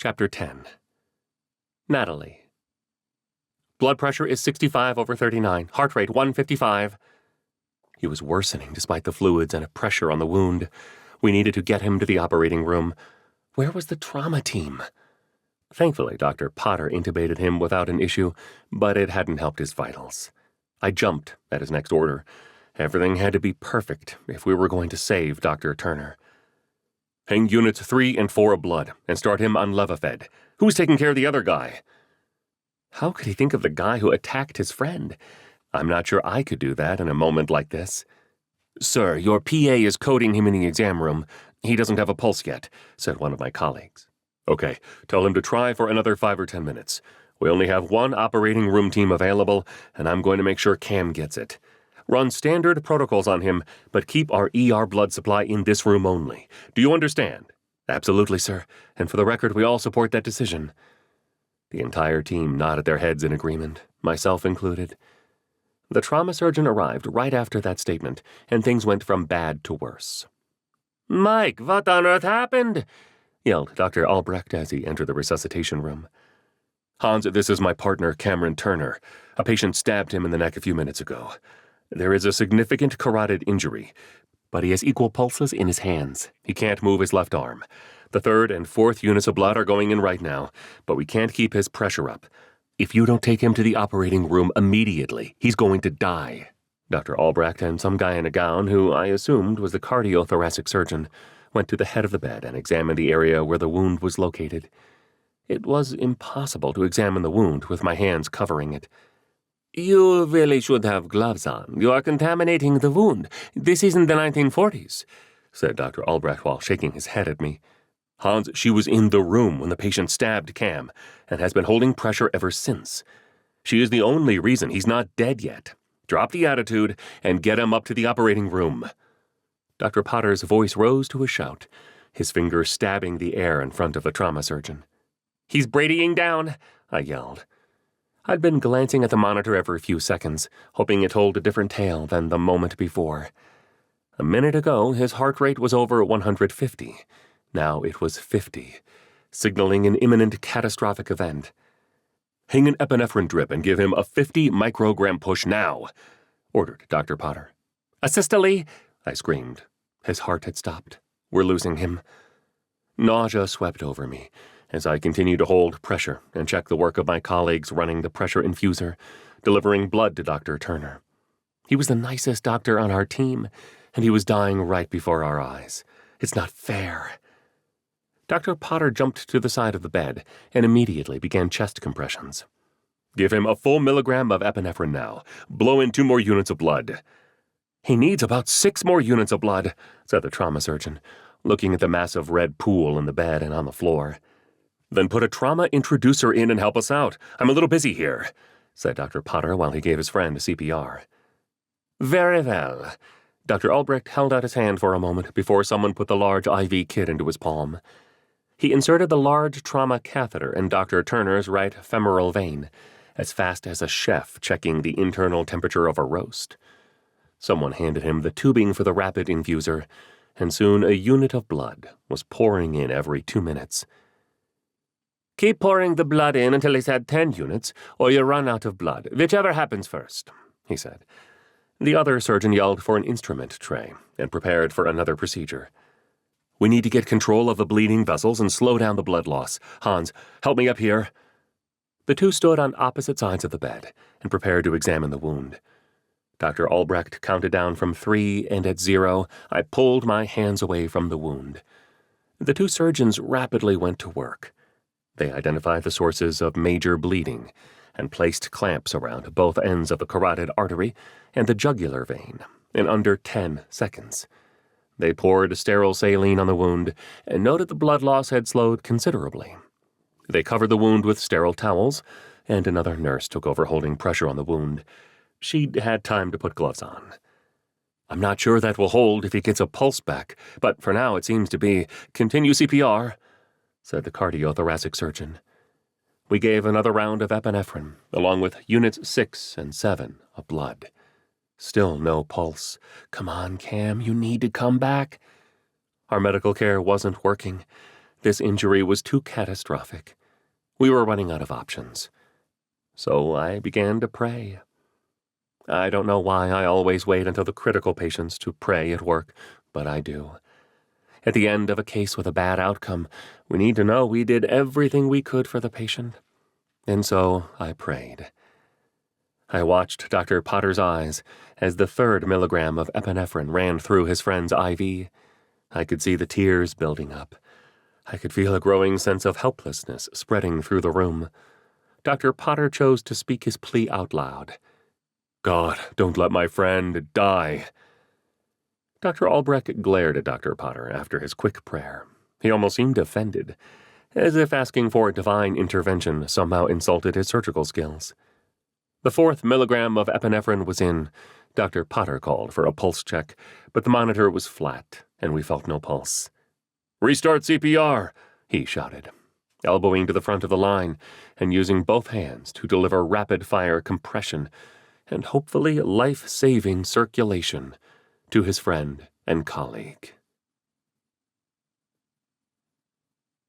Chapter 10. Natalie. Blood pressure is 65/39, heart rate 155. He was worsening despite the fluids and pressure on the wound. We needed to get him to the operating room. Where was the trauma team? Thankfully, Dr. Potter intubated him without an issue, but it hadn't helped his vitals. I jumped at his next order. Everything had to be perfect if we were going to save Dr. Turner. Hang units 3 and 4 of blood and start him on Levofed. Who's taking care of the other guy? How could he think of the guy who attacked his friend? I'm not sure I could do that in a moment like this. Sir, your PA is coding him in the exam room. He doesn't have a pulse yet, said one of my colleagues. Okay, tell him to try for another 5 or 10 minutes. We only have one operating room team available, and I'm going to make sure Cam gets it. Run standard protocols on him, but keep our ER blood supply in this room only. Do you understand? Absolutely, sir. And for the record, we all support that decision. The entire team nodded their heads in agreement, myself included. The trauma surgeon arrived right after that statement, and things went from bad to worse. Mike, what on earth happened? Yelled Dr. Albrecht as he entered the resuscitation room. Hans, this is my partner, Cameron Turner. A patient stabbed him in the neck a few minutes ago. There is a significant carotid injury, but he has equal pulses in his hands. He can't move his left arm. The 3rd and 4th units of blood are going in right now, but we can't keep his pressure up. If you don't take him to the operating room immediately, he's going to die. Dr. Albrecht and some guy in a gown, who I assumed was the cardiothoracic surgeon, went to the head of the bed and examined the area where the wound was located. It was impossible to examine the wound with my hands covering it. You really should have gloves on. You are contaminating the wound. This isn't the 1940s, said Dr. Albrecht while shaking his head at me. Hans, she was in the room when the patient stabbed Cam and has been holding pressure ever since. She is the only reason he's not dead yet. Drop the attitude and get him up to the operating room. Dr. Potter's voice rose to a shout, his fingers stabbing the air in front of the trauma surgeon. He's bradying down, I yelled. I'd been glancing at the monitor every few seconds, hoping it told a different tale than the moment before. A minute ago, his heart rate was over 150. Now it was 50, signaling an imminent catastrophic event. Hang an epinephrine drip and give him a 50-microgram push now, ordered Dr. Potter. Asystole, I screamed. His heart had stopped. We're losing him. Nausea swept over me as I continued to hold pressure and check the work of my colleagues running the pressure infuser, delivering blood to Dr. Turner. He was the nicest doctor on our team, and he was dying right before our eyes. It's not fair. Dr. Potter jumped to the side of the bed and immediately began chest compressions. Give him a full milligram of epinephrine now. Blow in 2 more units of blood. He needs about 6 more units of blood, said the trauma surgeon, looking at the massive red pool in the bed and on the floor. Then put a trauma introducer in and help us out. I'm a little busy here, said Dr. Potter while he gave his friend a CPR. Very well. Dr. Albrecht held out his hand for a moment before someone put the large IV kit into his palm. He inserted the large trauma catheter in Dr. Turner's right femoral vein, as fast as a chef checking the internal temperature of a roast. Someone handed him the tubing for the rapid infuser, and soon a unit of blood was pouring in every 2 minutes. Keep pouring the blood in until he's had 10 units, or you run out of blood, whichever happens first, he said. The other surgeon yelled for an instrument tray and prepared for another procedure. We need to get control of the bleeding vessels and slow down the blood loss. Hans, help me up here. The two stood on opposite sides of the bed and prepared to examine the wound. Dr. Albrecht counted down from 3, and at 0, I pulled my hands away from the wound. The two surgeons rapidly went to work. They identified the sources of major bleeding and placed clamps around both ends of the carotid artery and the jugular vein in under 10 seconds. They poured sterile saline on the wound and noted the blood loss had slowed considerably. They covered the wound with sterile towels, and another nurse took over holding pressure on the wound. She'd had time to put gloves on. I'm not sure that will hold if he gets a pulse back, but for now it seems to be continue CPR, said the cardiothoracic surgeon. We gave another round of epinephrine, along with units 6 and 7 of blood. Still no pulse. Come on, Cam, you need to come back. Our medical care wasn't working. This injury was too catastrophic. We were running out of options. So I began to pray. I don't know why I always wait until the critical patients to pray at work, but I do. At the end of a case with a bad outcome, we need to know we did everything we could for the patient. And so I prayed. I watched Dr. Potter's eyes as the 3rd milligram of epinephrine ran through his friend's IV. I could see the tears building up. I could feel a growing sense of helplessness spreading through the room. Dr. Potter chose to speak his plea out loud. God, don't let my friend die. Dr. Albrecht glared at Dr. Potter after his quick prayer. He almost seemed offended, as if asking for a divine intervention somehow insulted his surgical skills. The 4th milligram of epinephrine was in. Dr. Potter called for a pulse check, but the monitor was flat, and we felt no pulse. Restart CPR, he shouted, elbowing to the front of the line and using both hands to deliver rapid-fire compression and hopefully life-saving circulation to his friend and colleague.